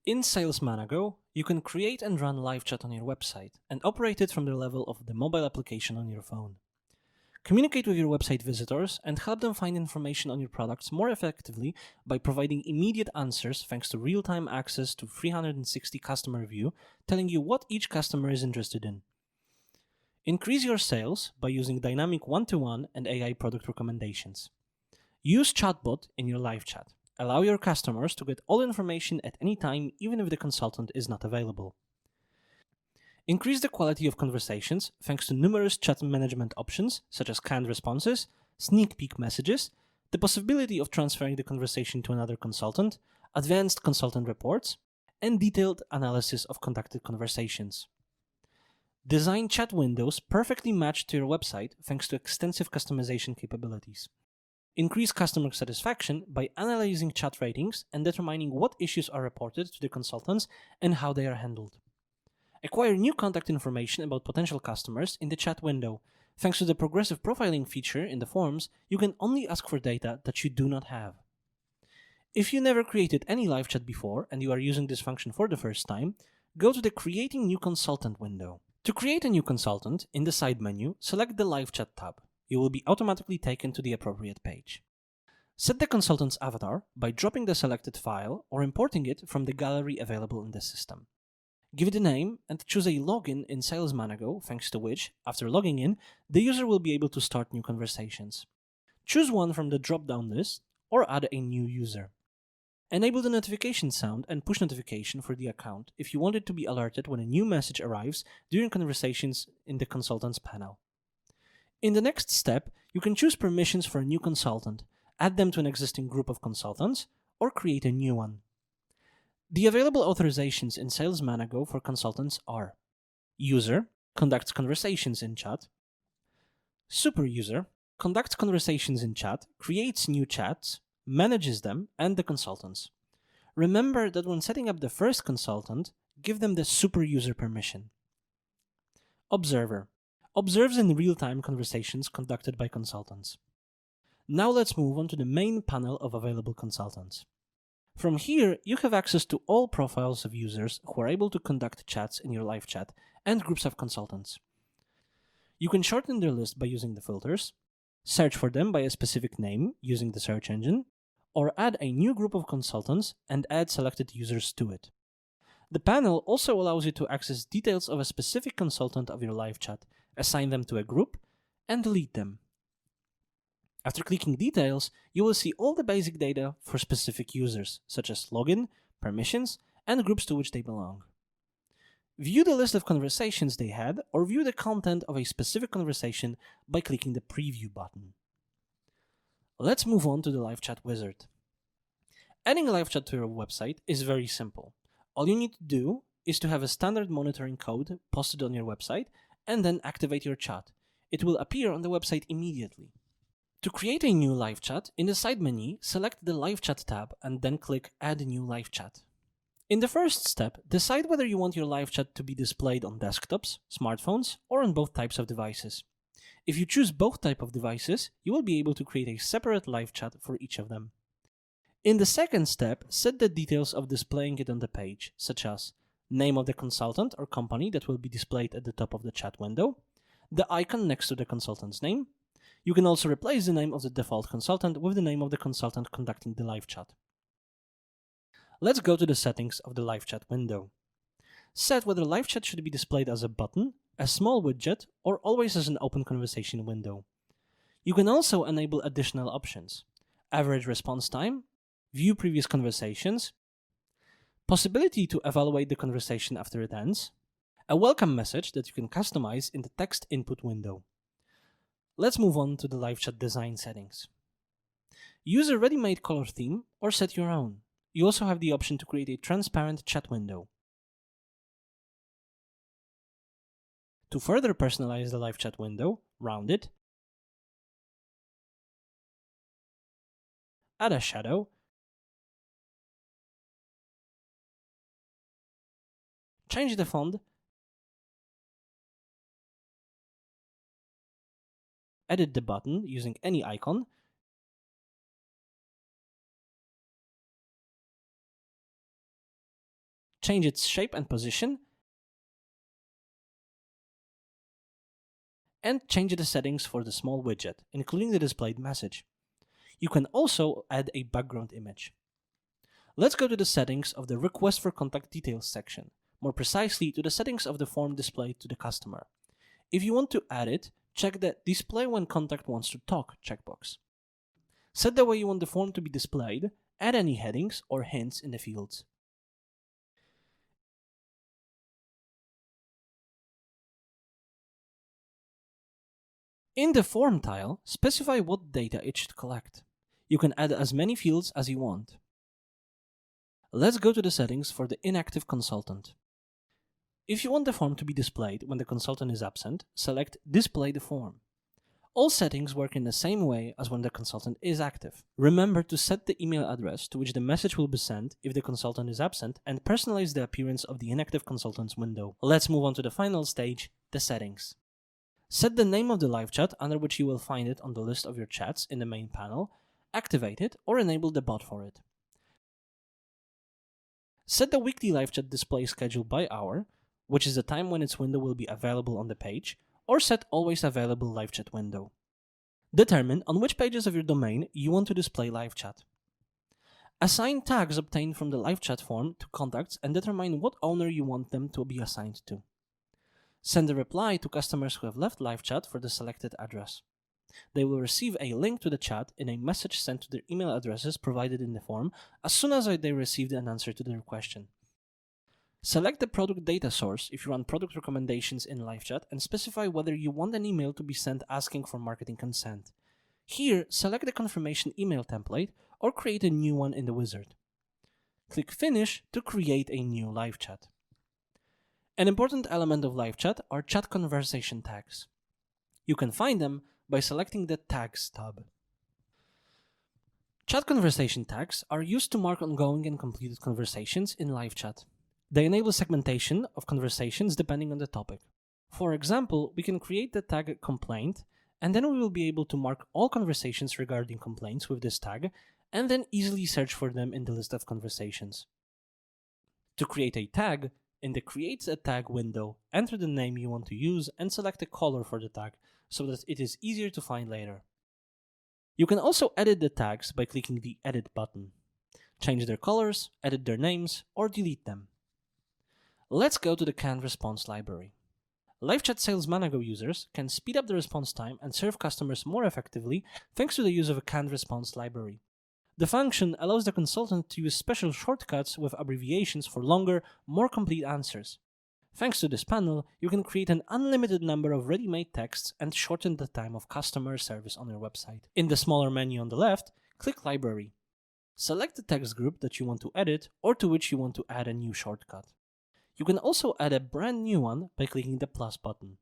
In Sales Manago, you can create and run live chat on your website and operate it from the level of the mobile application on your phone. Communicate with your website visitors and help them find information on your products more effectively by providing immediate answers thanks to real-time access to 360 customer view, telling you what each customer is interested in. Increase your sales by using dynamic one-to-one and AI product recommendations. Use chatbot in your live chat. Allow your customers to get all information at any time, even if the consultant is not available. Increase the quality of conversations thanks to numerous chat management options such as canned responses, sneak peek messages, the possibility of transferring the conversation to another consultant, advanced consultant reports, and detailed analysis of conducted conversations. Design chat windows perfectly matched to your website thanks to extensive customization capabilities. Increase customer satisfaction by analyzing chat ratings and determining what issues are reported to the consultants and how they are handled. Acquire new contact information about potential customers in the chat window. Thanks to the progressive profiling feature in the forms, you can only ask for data that you do not have. If you never created any live chat before and you are using this function for the first time, go to the Creating New Consultant window. To create a new consultant, in the side menu, select the Live Chat tab. You will be automatically taken to the appropriate page. Set the consultant's avatar by dropping the selected file or importing it from the gallery available in the system. Give it a name and choose a login in Sales Manago, thanks to which, after logging in, the user will be able to start new conversations. Choose one from the drop-down list or add a new user. Enable the notification sound and push notification for the account if you want it to be alerted when a new message arrives during conversations in the consultants panel. In the next step, you can choose permissions for a new consultant, add them to an existing group of consultants, or create a new one. The available authorizations in Sales Manago for consultants are: User conducts conversations in chat. Super user conducts conversations in chat, creates new chats, manages them, and the consultants. Remember that when setting up the first consultant, give them the super user permission. Observer observes in real-time conversations conducted by consultants. Now let's move on to the main panel of available consultants. From here, you have access to all profiles of users who are able to conduct chats in your live chat and groups of consultants. You can shorten their list by using the filters, search for them by a specific name using the search engine, or add a new group of consultants and add selected users to it. The panel also allows you to access details of a specific consultant of your live chat, assign them to a group, and delete them. After clicking Details, you will see all the basic data for specific users, such as login, permissions, and groups to which they belong. View the list of conversations they had, or view the content of a specific conversation by clicking the Preview button. Let's move on to the Live Chat wizard. Adding a live chat to your website is very simple. All you need to do is to have a standard monitoring code posted on your website and then activate your chat. It will appear on the website immediately. To create a new live chat, in the side menu, select the Live Chat tab and then click Add New Live Chat. In the first step, decide whether you want your live chat to be displayed on desktops, smartphones, or on both types of devices. If you choose both types of devices, you will be able to create a separate live chat for each of them. In the second step, set the details of displaying it on the page, such as name of the consultant or company that will be displayed at the top of the chat window, the icon next to the consultant's name. You can also replace the name of the default consultant with the name of the consultant conducting the live chat. Let's go to the settings of the live chat window. Set whether live chat should be displayed as a button, a small widget, or always as an open conversation window. You can also enable additional options: average response time, view previous conversations, possibility to evaluate the conversation after it ends, a welcome message that you can customize in the text input window. Let's move on to the live chat design settings. Use a ready-made color theme or set your own. You also have the option to create a transparent chat window. To further personalize the live chat window, round it, add a shadow, change the font, edit the button using any icon, change its shape and position, and change the settings for the small widget, including the displayed message. You can also add a background image. Let's go to the settings of the Request for Contact Details section, more precisely to the settings of the form displayed to the customer. If you want to add it, check the Display when contact wants to talk checkbox. Set the way you want the form to be displayed, add any headings or hints in the fields. In the Form tile, specify what data it should collect. You can add as many fields as you want. Let's go to the settings for the Inactive Consultant. If you want the form to be displayed when the consultant is absent, select Display the form. All settings work in the same way as when the consultant is active. Remember to set the email address to which the message will be sent if the consultant is absent and personalize the appearance of the Inactive Consultants window. Let's move on to the final stage, the settings. Set the name of the live chat under which you will find it on the list of your chats in the main panel, activate it, or enable the bot for it. Set the weekly live chat display schedule by hour, which is the time when its window will be available on the page, or set always available live chat window. Determine on which pages of your domain you want to display live chat. Assign tags obtained from the live chat form to contacts and determine what owner you want them to be assigned to. Send a reply to customers who have left live chat for the selected address. They will receive a link to the chat in a message sent to their email addresses provided in the form as soon as they received an answer to their question. Select the product data source if you run product recommendations in live chat and specify whether you want an email to be sent asking for marketing consent. Here, select the confirmation email template or create a new one in the wizard. Click Finish to create a new live chat. An important element of live chat are chat conversation tags. You can find them by selecting the Tags tab. Chat conversation tags are used to mark ongoing and completed conversations in live chat. They enable segmentation of conversations depending on the topic. For example, we can create the tag complaint, and then we will be able to mark all conversations regarding complaints with this tag, and then easily search for them in the list of conversations. To create a tag, in the Create a Tag window, enter the name you want to use and select a color for the tag so that it is easier to find later. You can also edit the tags by clicking the Edit button. Change their colors, edit their names, or delete them. Let's go to the canned response library. LiveChat Sales Manago users can speed up the response time and serve customers more effectively thanks to the use of a canned response library. The function allows the consultant to use special shortcuts with abbreviations for longer, more complete answers. Thanks to this panel, you can create an unlimited number of ready-made texts and shorten the time of customer service on your website. In the smaller menu on the left, click Library. Select the text group that you want to edit or to which you want to add a new shortcut. You can also add a brand new one by clicking the plus button.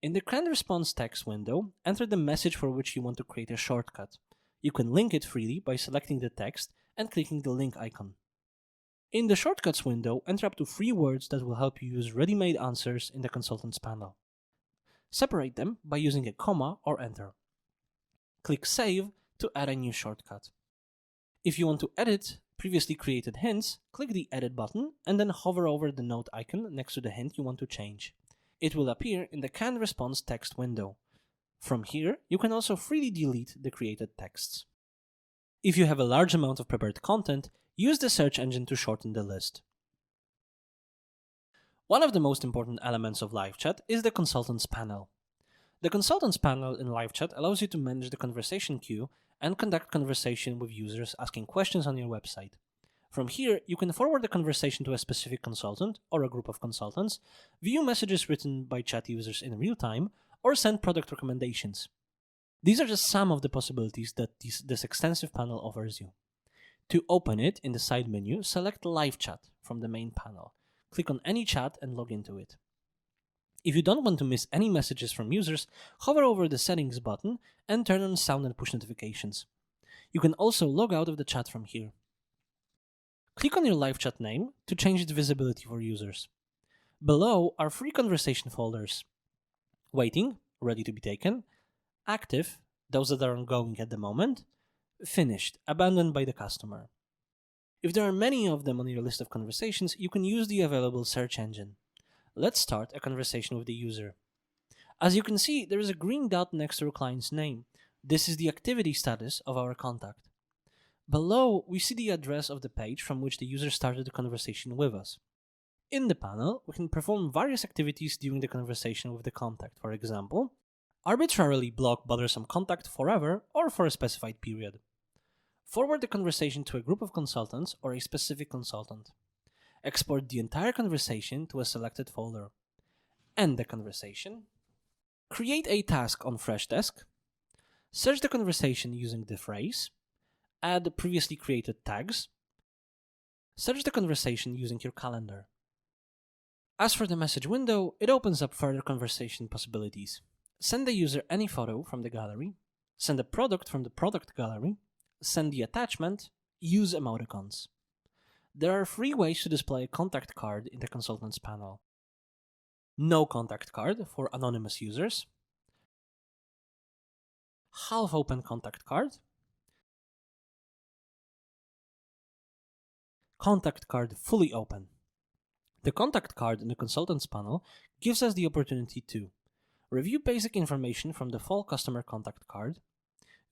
In the canned response text window, enter the message for which you want to create a shortcut. You can link it freely by selecting the text and clicking the link icon. In the Shortcuts window, enter up to 3 words that will help you use ready-made answers in the Consultants panel. Separate them by using a comma or enter. Click Save to add a new shortcut. If you want to edit previously created hints, click the Edit button and then hover over the note icon next to the hint you want to change. It will appear in the Canned Response text window. From here, you can also freely delete the created texts. If you have a large amount of prepared content, use the search engine to shorten the list. One of the most important elements of LiveChat is the Consultants panel. The Consultants panel in LiveChat allows you to manage the conversation queue and conduct conversation with users asking questions on your website. From here, you can forward the conversation to a specific consultant or a group of consultants, view messages written by chat users in real time, or send product recommendations. These are just some of the possibilities that this extensive panel offers you. To open it in the side menu, select Live Chat from the main panel. Click on any chat and log into it. If you don't want to miss any messages from users, hover over the Settings button and turn on Sound and Push Notifications. You can also log out of the chat from here. Click on your live chat name to change its visibility for users. Below are 3 conversation folders: Waiting, ready to be taken; Active, those that are ongoing at the moment; Finished, abandoned by the customer. If there are many of them on your list of conversations, you can use the available search engine. Let's start a conversation with the user. As you can see, there is a green dot next to our client's name. This is the activity status of our contact. Below, we see the address of the page from which the user started the conversation with us. In the panel, we can perform various activities during the conversation with the contact. For example, arbitrarily block bothersome contact forever or for a specified period. Forward the conversation to a group of consultants or a specific consultant. Export the entire conversation to a selected folder. End the conversation. Create a task on Freshdesk. Search the conversation using the phrase. Add previously created tags. Search the conversation using your calendar. As for the message window, it opens up further conversation possibilities. Send the user any photo from the gallery. Send a product from the product gallery. Send the attachment. Use emoticons. There are 3 ways to display a contact card in the consultants panel. No contact card for anonymous users. Half-open contact card. Contact card fully open. The contact card in the consultants panel gives us the opportunity to review basic information from the full customer contact card,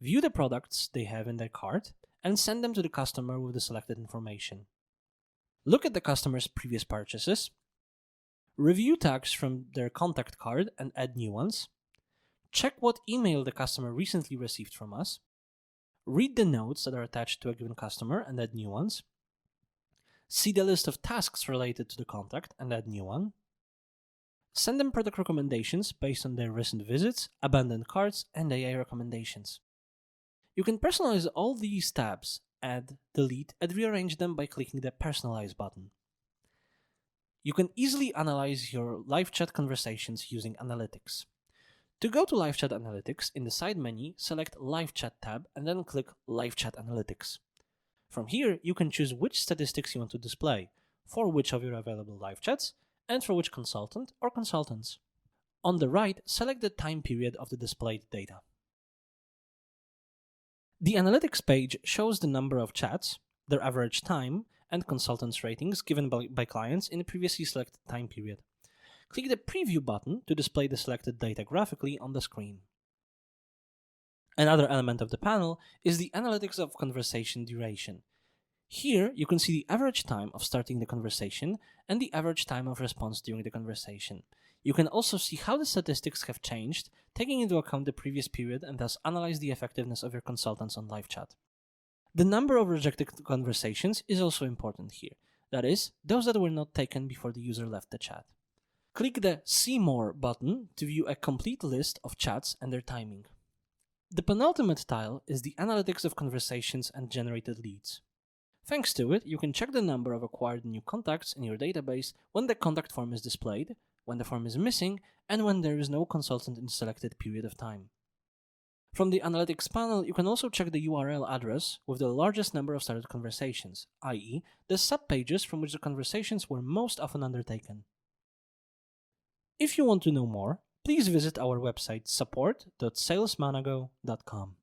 view the products they have in their cart, and send them to the customer with the selected information. Look at the customer's previous purchases, review tags from their contact card and add new ones, check what email the customer recently received from us, read the notes that are attached to a given customer and add new ones, see the list of tasks related to the contact and add new one, send them product recommendations based on their recent visits, abandoned carts, and AI recommendations. You can personalize all these tabs, add, delete, and rearrange them by clicking the Personalize button. You can easily analyze your live chat conversations using Analytics. To go to Live Chat Analytics, in the side menu, select Live Chat tab and then click Live Chat Analytics. From here, you can choose which statistics you want to display, for which of your available live chats, and for which consultant or consultants. On the right, select the time period of the displayed data. The Analytics page shows the number of chats, their average time, and consultants' ratings given by clients in the previously selected time period. Click the Preview button to display the selected data graphically on the screen. Another element of the panel is the Analytics of conversation duration. Here, you can see the average time of starting the conversation and the average time of response during the conversation. You can also see how the statistics have changed, taking into account the previous period, and thus analyze the effectiveness of your consultants on live chat. The number of rejected conversations is also important here. That is, those that were not taken before the user left the chat. Click the See More button to view a complete list of chats and their timing. The penultimate tile is the Analytics of conversations and generated leads. Thanks to it, you can check the number of acquired new contacts in your database when the contact form is displayed, when the form is missing, and when there is no consultant in the selected period of time. From the Analytics panel, you can also check the URL address with the largest number of started conversations, i.e., the subpages from which the conversations were most often undertaken. If you want to know more, please visit our website support.salesmanago.com.